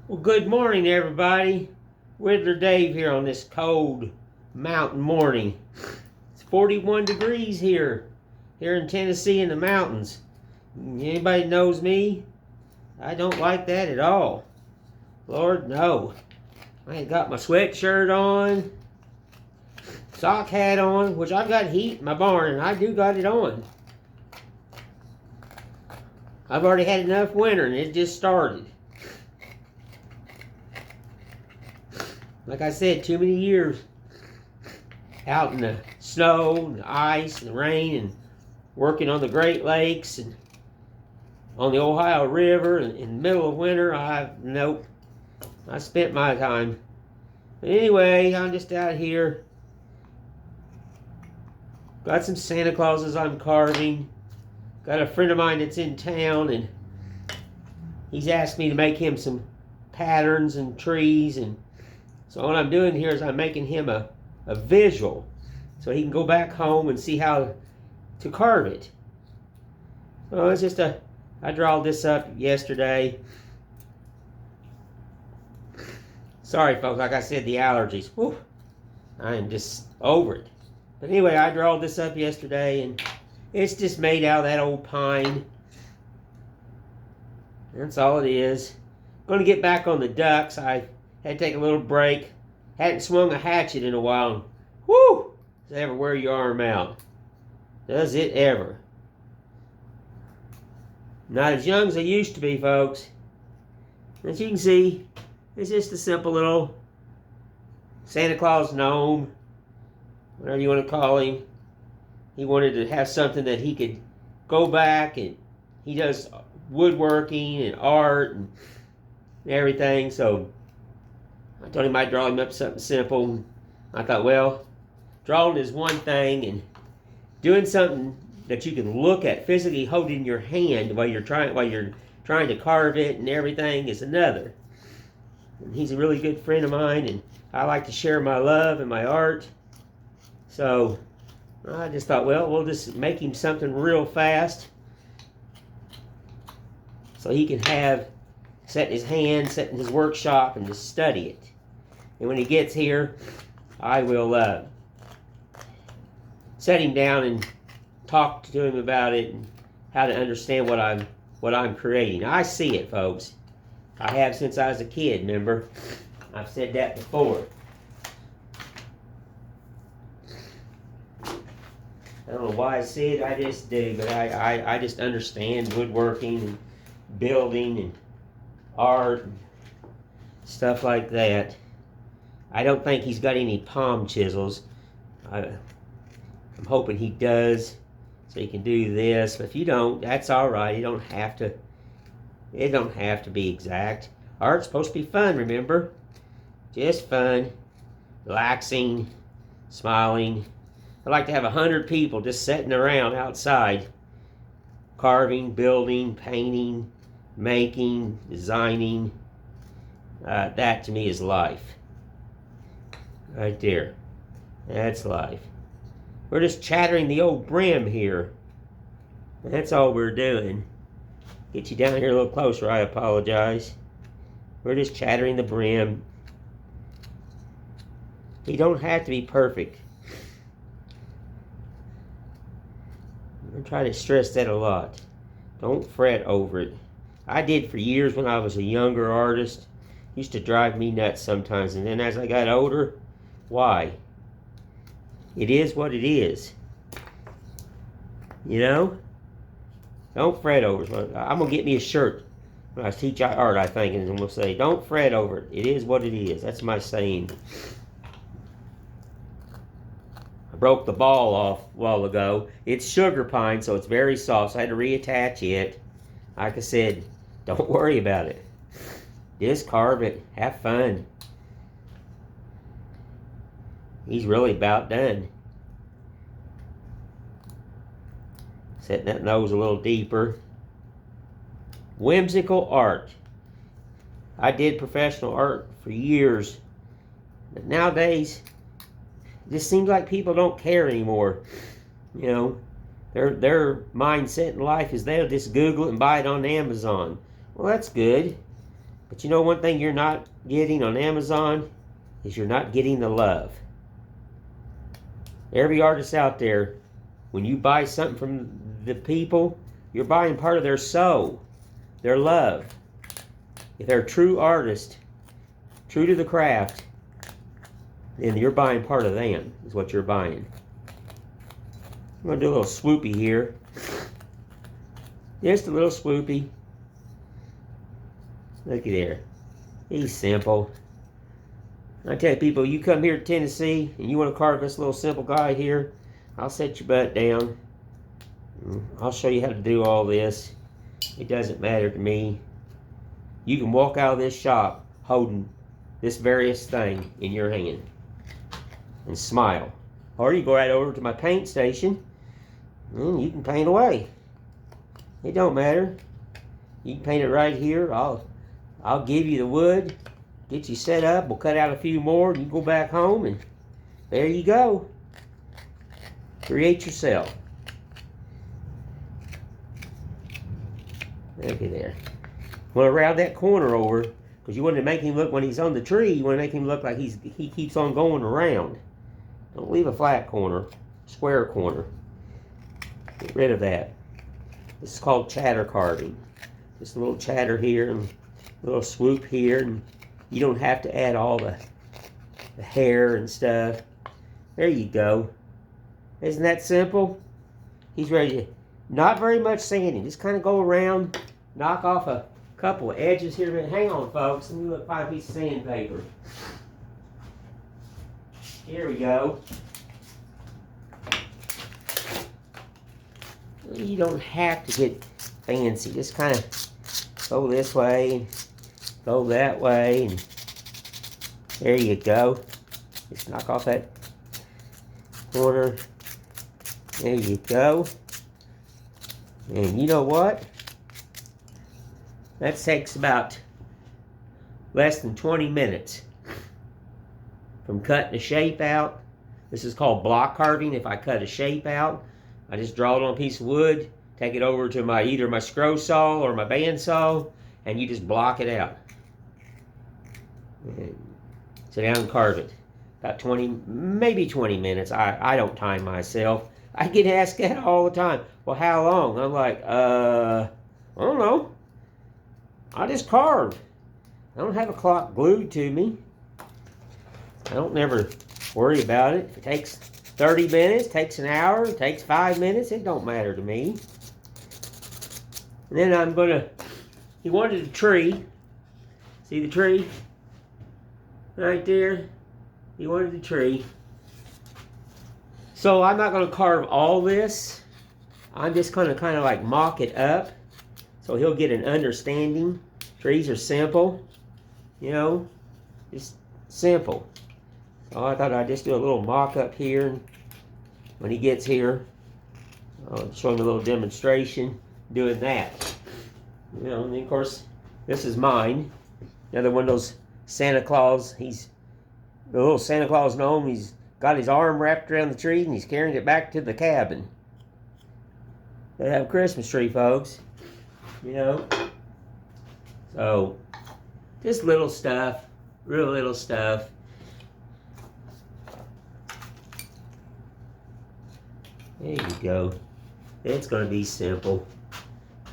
Well, good morning, everybody. Whittler Dave here on this cold mountain morning. It's 41 degrees here in Tennessee in the mountains. Anybody knows me? I don't like that at all. Lord, no. I ain't got my sweatshirt on, sock hat on, which I've got heat in my barn, and I do got it on. I've already had enough winter, and it just started. Like I said, too many years out in the snow, and the ice, and the rain, and working on the Great Lakes, and on the Ohio River, and in the middle of winter. Nope. I spent my time. But anyway, I'm just out here. Got some Santa Clauses I'm carving. Got a friend of mine that's in town, and he's asked me to make him some patterns and trees, and so what I'm doing here is I'm making him a visual so he can go back home and see how to carve it. So it's just I drawed this up yesterday. Sorry folks, like I said, the allergies. Whew, I am just over it. But anyway, I drawed this up yesterday, and it's just made out of that old pine. That's all it is. Going to get back on the ducks. I had to take a little break. Hadn't swung a hatchet in a while. Whoo! Does it ever wear your arm out? Does it ever? Not as young as I used to be, folks. As you can see, it's just a simple little Santa Claus gnome, whatever you want to call him. He wanted to have something that he could go back, and he does woodworking and art and everything, so I told him I'd draw him up something simple. I thought, well, drawing is one thing, and doing something that you can look at, physically hold in your hand while you're trying to carve it and everything is another. And he's a really good friend of mine, and I like to share my love and my art. So I just thought, well, we'll just make him something real fast so he can have set in his hand, set in his workshop, and just study it. And when he gets here, I will set him down and talk to him about it and how to understand what I'm creating. I see it, folks. I have since I was a kid, remember? I've said that before. I don't know why I see it, I just do, but I just understand woodworking and building and art and stuff like that. I don't think he's got any palm chisels. I'm hoping he does, so he can do this. But if you don't, that's all right. You don't have to. It don't have to be exact. Art's supposed to be fun, remember? Just fun, relaxing, smiling. I like to have 100 people just sitting around outside, carving, building, painting, making, designing. That to me is life. Right there. That's life. We're just chattering the old brim here. That's all we're doing. Get you down here a little closer, I apologize. We're just chattering the brim. You don't have to be perfect. I try to stress that a lot. Don't fret over it. I did for years when I was a younger artist. It used to drive me nuts sometimes, and then as I got older, why? It is what it is. You know? Don't fret over it. I'm going to get me a shirt when I teach art, I think, and we'll say, don't fret over it. It is what it is. That's my saying. I broke the ball off a while ago. It's sugar pine, so it's very soft, so I had to reattach it. Like I said, don't worry about it. Just carve it. Have fun. He's really about done. Setting that nose a little deeper. Whimsical art. I did professional art for years, but nowadays it just seems like people don't care anymore. You know, their mindset in life is they'll just Google it and buy it on Amazon. Well, that's good. But you know one thing you're not getting on Amazon is you're not getting the love. Every artist out there, when you buy something from the people, you're buying part of their soul, their love. If they're a true artist, true to the craft, then you're buying part of them, is what you're buying. I'm going to do a little swoopy here. Just a little swoopy. Looky there. He's simple. I tell you people, you come here to Tennessee and you want to carve this little simple guy here, I'll set your butt down. I'll show you how to do all this. It doesn't matter to me. You can walk out of this shop holding this various thing in your hand and smile. Or you go right over to my paint station and you can paint away. It don't matter. You can paint it right here. I'll give you the wood, get you set up. We'll cut out a few more and you go back home and there you go. Create yourself. Look at there. Want to round that corner over because you want to make him look, when he's on the tree, you want to make him look like he keeps on going around. Don't leave a flat corner, square corner. Get rid of that. This is called chatter carving. Just a little chatter here and a little swoop here, and you don't have to add all the hair and stuff. There you go. Isn't that simple? He's ready to, not very much sanding. Just kind of go around, knock off a couple of edges here. Hang on, folks. Let me find a piece of sandpaper. Here we go. You don't have to get fancy. Just kind of go this way, go that way, and there you go. Just knock off that corner. There you go. And you know what? That takes about less than 20 minutes from cutting a shape out. This is called block carving. If I cut a shape out, I just draw it on a piece of wood, take it over to either my scroll saw or my band saw, and you just block it out. And sit down and carve it. About 20, maybe 20 minutes. I don't time myself. I get asked that all the time. Well, how long? I'm like, I don't know. I just carve. I don't have a clock glued to me. I don't never worry about it. If it takes 30 minutes, takes an hour, takes 5 minutes, it don't matter to me. And then he wanted a tree. See the tree? Right there. He wanted the tree. So I'm not going to carve all this. I'm just going to kind of like mock it up so he'll get an understanding. Trees are simple, you know, just simple. So I thought I'd just do a little mock up here. And when he gets here, I'll show him a little demonstration doing that. You know, and of course, this is mine. Another one of those Santa Claus. He's the little Santa Claus gnome. He's got his arm wrapped around the tree and he's carrying it back to the cabin. They have a Christmas tree, folks. You know. So, just little stuff, real little stuff. There you go. It's going to be simple.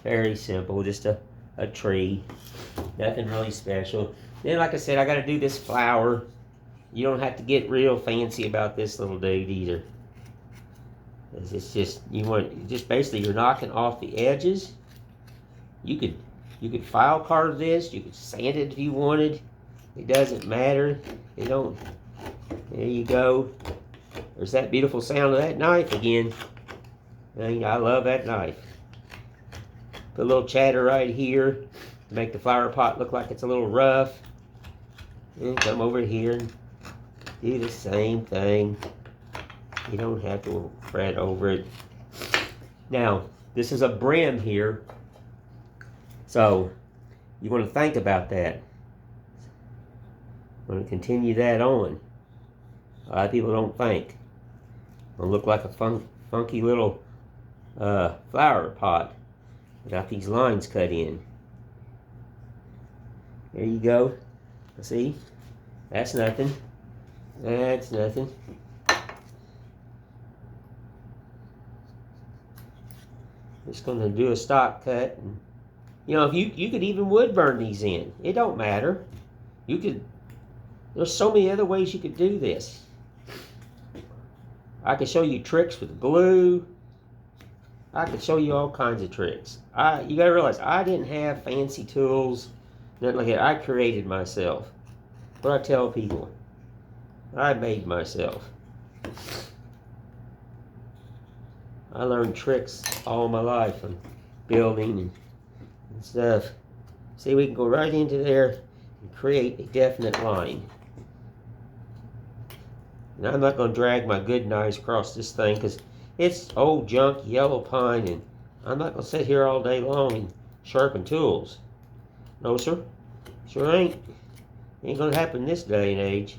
Very simple. Just a tree. Nothing really special. Then, like I said, I got to do this flower. You don't have to get real fancy about this little dude either. It's just, just basically you're knocking off the edges. You could file carve this. You could sand it if you wanted. It doesn't matter. It don't. There you go. There's that beautiful sound of that knife again. I love that knife. Put a little chatter right here to make the flower pot look like it's a little rough. And come over here and do the same thing. You don't have to fret over it. Now, this is a brim here. So, you want to think about that. I'm going to continue that on. A lot of people don't think. It'll look like a funky little flower pot without these lines cut in. There you go. See? That's nothing. That's nothing. Just gonna do a stock cut. And, you know, if you could even wood burn these in. It don't matter. You could. There's so many other ways you could do this. I could show you tricks with glue. I could show you all kinds of tricks. You gotta realize I didn't have fancy tools, nothing like that. I created myself. What I tell people, I made myself. I learned tricks all my life on building and stuff. See, we can go right into there and create a definite line. And I'm not going to drag my good knives across this thing because it's old junk yellow pine, and I'm not going to sit here all day long and sharpen tools. No, sir. Sure ain't. Ain't going to happen this day and age.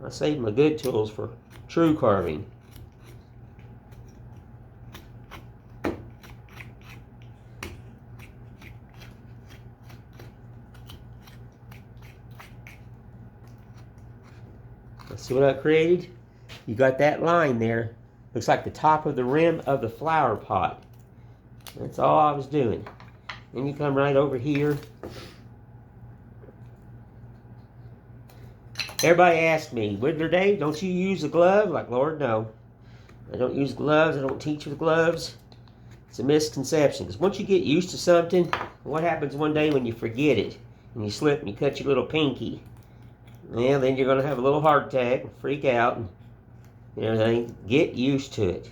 I save my good tools for true carving. See what I created? You got that line there. Looks like the top of the rim of the flower pot. That's all I was doing. Then you come right over here. Everybody asks me, Whittler Dave, don't you use a glove? Like, Lord, no. I don't use gloves. I don't teach with gloves. It's a misconception. Because once you get used to something, what happens one day when you forget it? And you slip and you cut your little pinky? Well, then you're going to have a little heart attack and freak out and everything. Get used to it.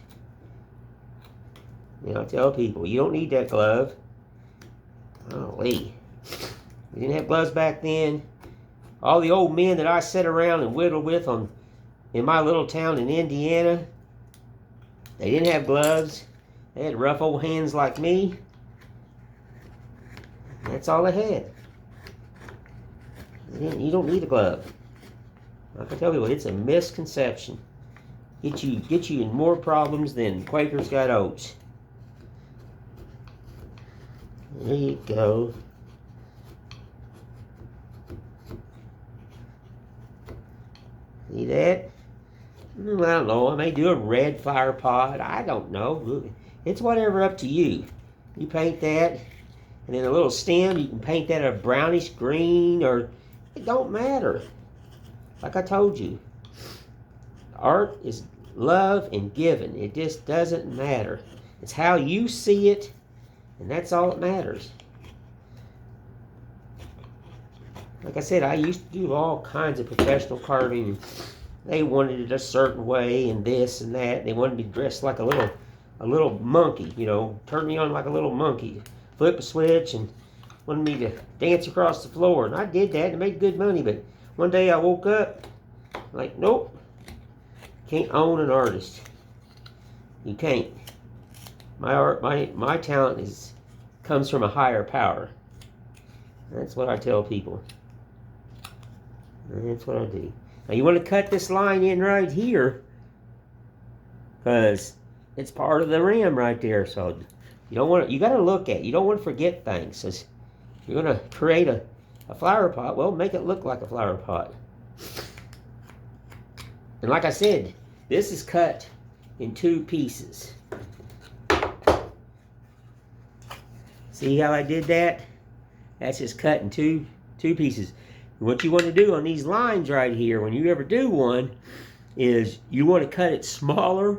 You know, I tell people, you don't need that glove. Golly. We didn't have gloves back then. All the old men that I sat around and whittled with in my little town in Indiana, they didn't have gloves. They had rough old hands like me. That's all they had. You don't need a glove. I can tell people, it's a misconception. Get you in more problems than Quakers got oats. There you go. See that? I don't know. I may do a red flower pot. I don't know. It's whatever, up to you. You paint that, and then a little stem, you can paint that a brownish green, or it don't matter. Like I told you, art is love and giving. It just doesn't matter. It's how you see it, and that's all that matters. Like I said, I used to do all kinds of professional carving. They wanted it a certain way, and this and that. They wanted me dressed like a little monkey, you know, turn me on like a little monkey, flip a switch, and wanted me to dance across the floor. And I did that and made good money. But one day I woke up like, nope, can't own an artist. You can't. My art, my talent comes from a higher power. That's what I tell people. And that's what I do. Now you want to cut this line in right here, because it's part of the rim right there. So you don't want to, you got to look at it. You don't want to forget things. So you're going to create a flower pot. Well, make it look like a flower pot. And like I said, this is cut in 2 pieces. See how I did that? That's just cut in two pieces. And what you want to do on these lines right here, when you ever do one, is you want to cut it smaller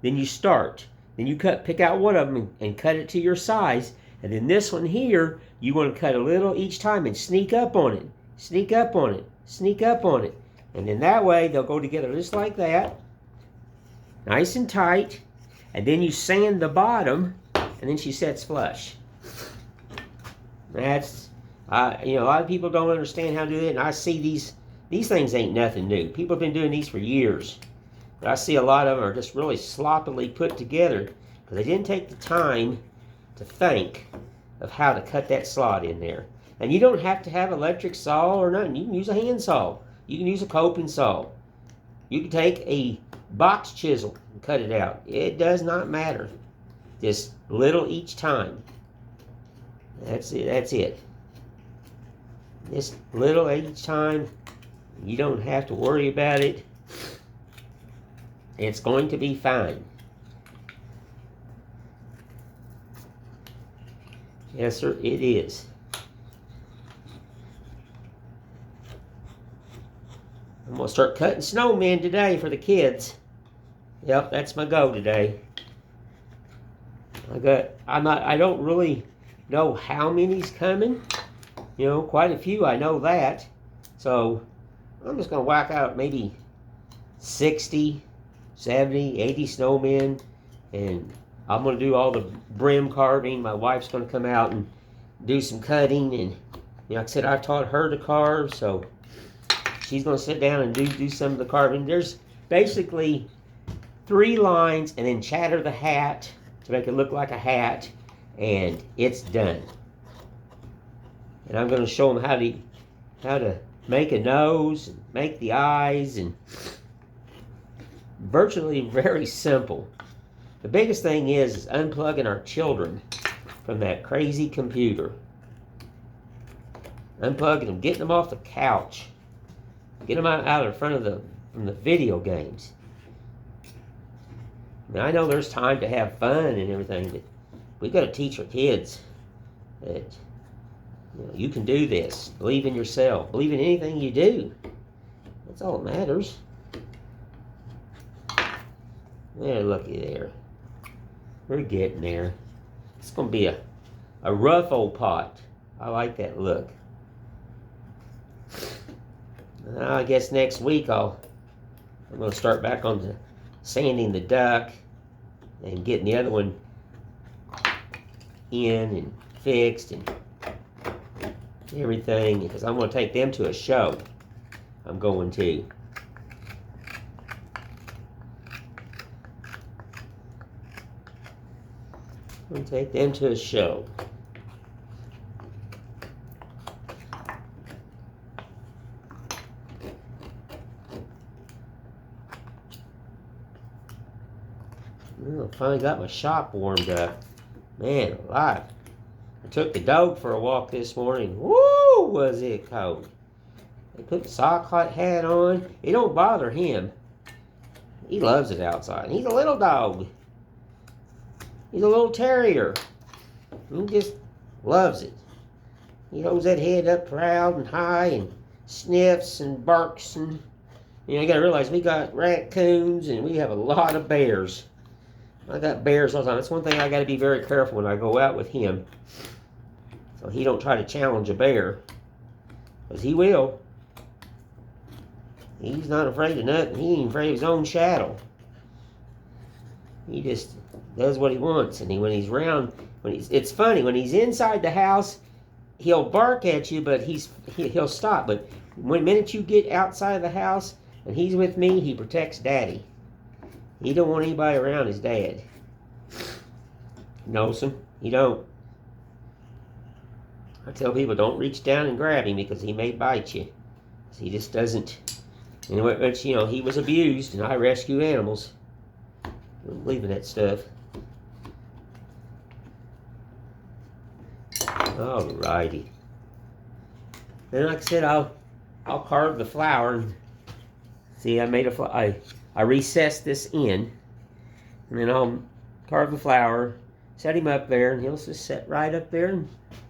than you start. Then you pick out one of them and cut it to your size. And then this one here, you want to cut a little each time and sneak up on it. Sneak up on it. Sneak up on it. And then that way they'll go together just like that. Nice and tight. And then you sand the bottom, and then she sets flush. That's, you know, a lot of people don't understand how to do it, and I see these things ain't nothing new. People have been doing these for years. But I see a lot of them are just really sloppily put together because they didn't take the time to think of how to cut that slot in there. And you don't have to have electric saw or nothing. You can use a hand saw. You can use a coping saw. You can take a box chisel and cut it out. It does not matter. Just little each time. That's it. That's it. Just little each time. You don't have to worry about it. It's going to be fine. Yes, sir, it is. I'm going to start cutting snowmen today for the kids. Yep, that's my goal today. I don't really know how many's coming. You know, quite a few, I know that. So, I'm just going to whack out maybe 60, 70, 80 snowmen. And I'm going to do all the brim carving. My wife's going to come out and do some cutting. And, you know, like I said, I've taught her to carve. So, she's going to sit down and do some of the carving. There's basically 3 lines and then chatter the hat to make it look like a hat. And it's done. And I'm going to show them how to make a nose, and make the eyes, and virtually very simple. The biggest thing is unplugging our children from that crazy computer. Unplugging them, getting them off the couch, getting them out in front of from the video games. I mean, I know there's time to have fun and everything, but we got to teach our kids that you can do this. Believe in yourself. Believe in anything you do. That's all that matters. Yeah, looky there. We're getting there. It's going to be a rough old pot. I like that look. I guess next week I'm going to start back on the sanding the duck and getting the other one in and fixed and everything, because I'm going to take them to a show. I'm going to. I'm going to take them to a show. Well, I finally got my shop warmed up. Man alive. I took the dog for a walk this morning. Woo, was it cold. They put the sock hat on. It don't bother him. He loves it outside. He's a little dog. He's a little terrier. He just loves it. He holds that head up proud and high and sniffs and barks. And you got to realize we got raccoons and we have a lot of bears. I got bears all the time. That's one thing I got to be very careful when I go out with him. So he don't try to challenge a bear. Because he will. He's not afraid of nothing. He ain't afraid of his own shadow. He just does what he wants. And when he's around, it's funny, when he's inside the house, he'll bark at you, but he'll stop. But the minute you get outside of the house and he's with me, he protects Daddy. He don't want anybody around his dad. He knows him. He don't. I tell people, don't reach down and grab him because he may bite you. He just doesn't. And he was abused, and I rescue animals. I don't believe in that stuff. Alrighty. Then, like I said, I'll carve the flower. See, I made I recessed this in, and then I'll carve the flower, set him up there, and he'll just sit right up there and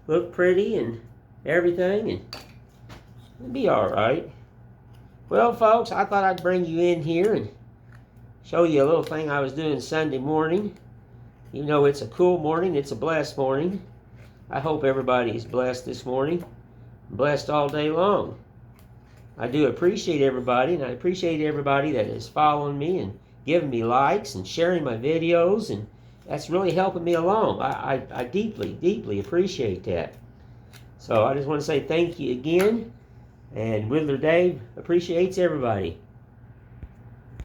look pretty and everything, and it'll be all right. Well, folks, I thought I'd bring you in here and show you a little thing I was doing Sunday morning. You know, it's a cool morning. It's a blessed morning. I hope everybody is blessed this morning. Blessed all day long. I do appreciate everybody, and I appreciate everybody that is following me and giving me likes and sharing my videos, and that's really helping me along. I deeply, deeply appreciate that. So I just want to say thank you again, and Whittler Dave appreciates everybody.